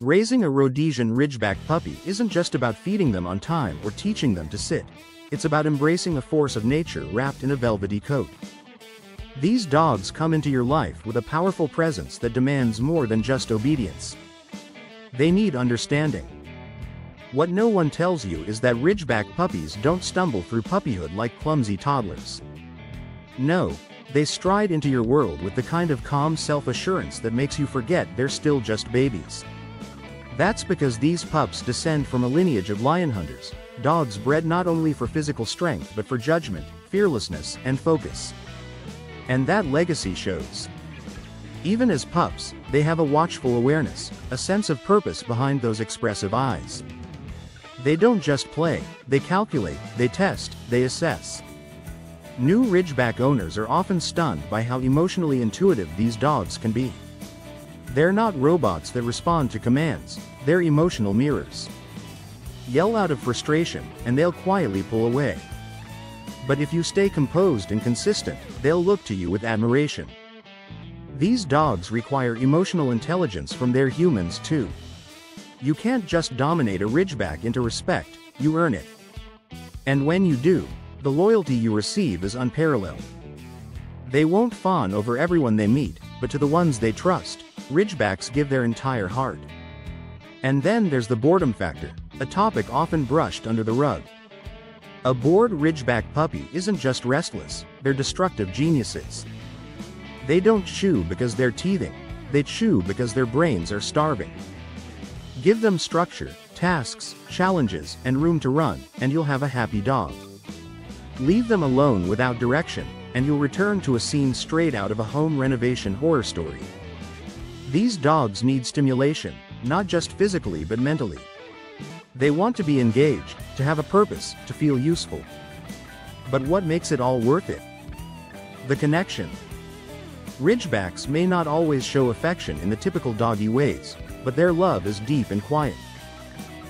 Raising a Rhodesian Ridgeback puppy isn't just about feeding them on time or teaching them to sit. It's about embracing a force of nature wrapped in a velvety coat. These dogs come into your life with a powerful presence that demands more than just obedience. They need understanding. What no one tells you is that Ridgeback puppies don't stumble through puppyhood like clumsy toddlers. No, they stride into your world with the kind of calm self-assurance that makes you forget they're still just babies. That's because these pups descend from a lineage of lion hunters, dogs bred not only for physical strength but for judgment, fearlessness, and focus. And that legacy shows. Even as pups, they have a watchful awareness, a sense of purpose behind those expressive eyes. They don't just play, they calculate, they test, they assess. New Ridgeback owners are often stunned by how emotionally intuitive these dogs can be. They're not robots that respond to commands, they're emotional mirrors. Yell out of frustration, and they'll quietly pull away. But if you stay composed and consistent, they'll look to you with admiration. These dogs require emotional intelligence from their humans too. You can't just dominate a Ridgeback into respect, you earn it. And when you do, the loyalty you receive is unparalleled. They won't fawn over everyone they meet, but to the ones they trust, Ridgebacks give their entire heart. And then there's the boredom factor, a topic often brushed under the rug. A bored Ridgeback puppy isn't just restless, they're destructive geniuses. They don't chew because they're teething, they chew because their brains are starving. Give them structure, tasks, challenges, and room to run, and you'll have a happy dog. Leave them alone without direction, and you'll return to a scene straight out of a home renovation horror story. These dogs need stimulation, not just physically but mentally. They want to be engaged, to have a purpose, to feel useful. But what makes it all worth it? The connection. Ridgebacks may not always show affection in the typical doggy ways, but their love is deep and quiet.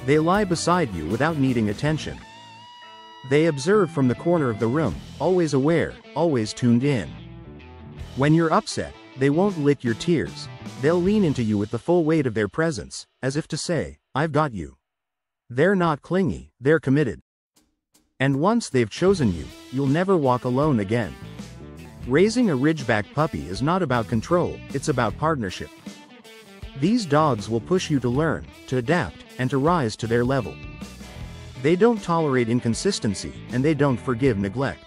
They lie beside you without needing attention. They observe from the corner of the room, always aware, always tuned in. When you're upset, they won't lick your tears, they'll lean into you with the full weight of their presence, as if to say, "I've got you." They're not clingy, they're committed. And once they've chosen you, you'll never walk alone again. Raising a Ridgeback puppy is not about control, it's about partnership. These dogs will push you to learn, to adapt, and to rise to their level. They don't tolerate inconsistency, and they don't forgive neglect.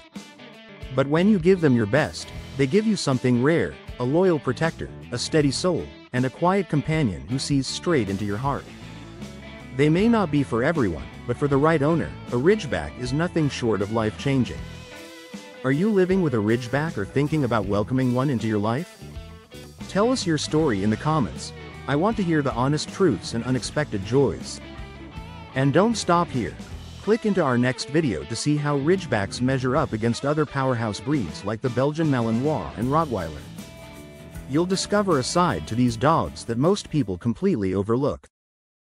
But when you give them your best, they give you something rare, a loyal protector, a steady soul, and a quiet companion who sees straight into your heart. They may not be for everyone, but for the right owner, a Ridgeback is nothing short of life-changing. Are you living with a Ridgeback or thinking about welcoming one into your life? Tell us your story in the comments. I want to hear the honest truths and unexpected joys. And don't stop here. Click into our next video to see how Ridgebacks measure up against other powerhouse breeds like the Belgian Malinois and Rottweiler. You'll discover a side to these dogs that most people completely overlook.